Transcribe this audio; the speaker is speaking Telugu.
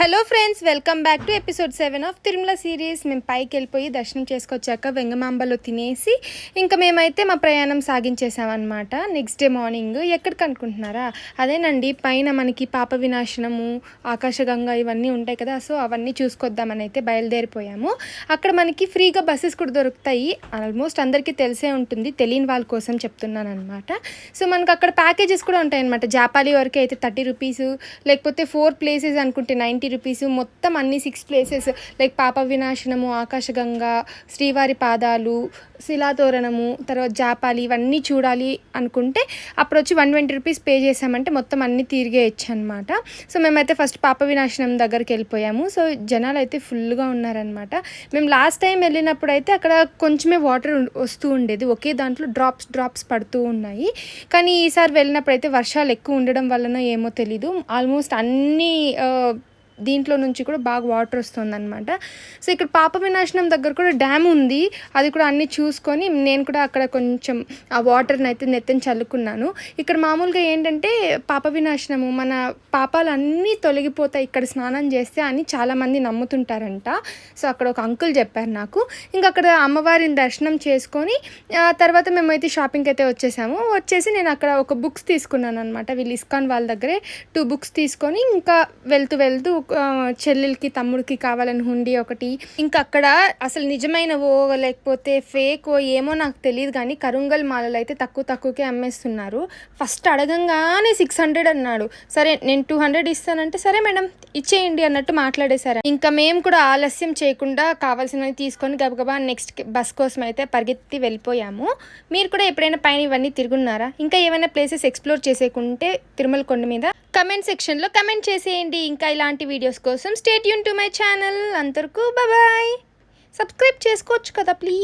Hello friends, welcome back to episode 7 of Tirumala series. మేము పైకి వెళ్ళిపోయి దర్శనం చేసుకొచ్చాక వెంగమాంబలో తినేసి ఇంకా మేమైతే మా ప్రయాణం సాగించేసామన్నమాట. నెక్స్ట్ డే మార్నింగ్ ఎక్కడికి అనుకుంటున్నారా? అదేనండి, పైన మనకి పాప వినాశనము, ఆకాశగంగా ఇవన్నీ ఉంటాయి కదా, సో అవన్నీ చూసుకొద్దామని అయితే బయలుదేరిపోయాము. అక్కడ మనకి ఫ్రీగా బస్సెస్ కూడా దొరుకుతాయి. ఆల్మోస్ట్ అందరికీ తెలిసే ఉంటుంది, తెలియని వాళ్ళ కోసం చెప్తున్నాను అనమాట. సో మనకు అక్కడ ప్యాకేజెస్ కూడా ఉంటాయి అనమాట. జాపాలి వరకు అయితే 30 రూపీస్, లేకపోతే 4 ప్లేసెస్ అనుకుంటే 90 రూపీస్. మొత్తం అన్ని 6 ప్లేసెస్ లైక్ పాప వినాశనము, ఆకాశగంగా, శ్రీవారి పాదాలు, శిలాతోరణము, తర్వాత జాపాలి ఇవన్నీ చూడాలి అనుకుంటే అప్పుడు వచ్చి 120 రూపీస్ పే చేసామంటే మొత్తం అన్నీ తిరిగేయచ్చు అనమాట. సో మేమైతే ఫస్ట్ పాప వినాశనం దగ్గరికి వెళ్ళిపోయాము. సో జనాలు అయితే ఫుల్గా ఉన్నారనమాట. మేము లాస్ట్ టైం వెళ్ళినప్పుడు అయితే అక్కడ కొంచెమే వాటర్ వస్తూ ఉండేది, ఒకే దాంట్లో డ్రాప్స్ పడుతూ ఉన్నాయి. కానీ ఈసారి వెళ్ళినప్పుడు అయితే వర్షాలు ఎక్కువ ఉండడం వలన ఏమో తెలీదు, ఆల్మోస్ట్ అన్నీ దీంట్లో నుంచి కూడా బాగా వాటర్ వస్తుందన్నమాట. సో ఇక్కడ పాప వినాశనం దగ్గర కూడా డ్యామ్ ఉంది, అది కూడా అన్నీ చూసుకొని నేను కూడా అక్కడ కొంచెం ఆ వాటర్ని అయితే నెత్తని చల్లుకున్నాను. ఇక్కడ మామూలుగా ఏంటంటే పాప వినాశనము, మన పాపాలు అన్నీ తొలగిపోతాయి ఇక్కడ స్నానం చేస్తే అని చాలామంది నమ్ముతుంటారంట. సో అక్కడ ఒక అంకుల్ చెప్పారు నాకు. ఇంకా అక్కడ అమ్మవారిని దర్శనం చేసుకొని తర్వాత మేమైతే షాపింగ్కి అయితే వచ్చేసి నేను అక్కడ ఒక బుక్స్ తీసుకున్నాను అనమాట. వీళ్ళు ఇస్కాన్ వాళ్ళ దగ్గరే 2 బుక్స్ తీసుకొని ఇంకా వెళ్తూ చెల్లెలకి తమ్ముడికి కావాలని హుండీ ఒకటి. ఇంకా అక్కడ అసలు నిజమైనవో లేకపోతే ఫేకో ఏమో నాకు తెలియదు, కానీ కరుంగల్ మాలలు అయితే తక్కువకే అమ్మేస్తున్నారు. ఫస్ట్ అడగంగానే 600 అన్నాడు. సరే నేను 200 ఇస్తానంటే సరే మేడం ఇచ్చేయండి అన్నట్టు మాట్లాడేశారు. ఇంకా మేము కూడా ఆలస్యం చేయకుండా కావాల్సినవి తీసుకొని గబగబా నెక్స్ట్ బస్ కోసం అయితే పరిగెత్తి వెళ్ళిపోయాము. మీరు కూడా ఎప్పుడైనా పైన ఇవన్నీ తిరుగున్నారా? ఇంకా ఏమైనా ప్లేసెస్ ఎక్స్ప్లోర్ చేసేకుంటే తిరుమల కొండ మీద కమెంట్ సెక్షన్లో కమెంట్ చేసేయండి. ఇంకా ఇలాంటి వీడియోస్ కోసం stay tune to my channel. అంతవరకు బాయ్. సబ్స్క్రైబ్ చేసుకోవచ్చు కదా ప్లీజ్.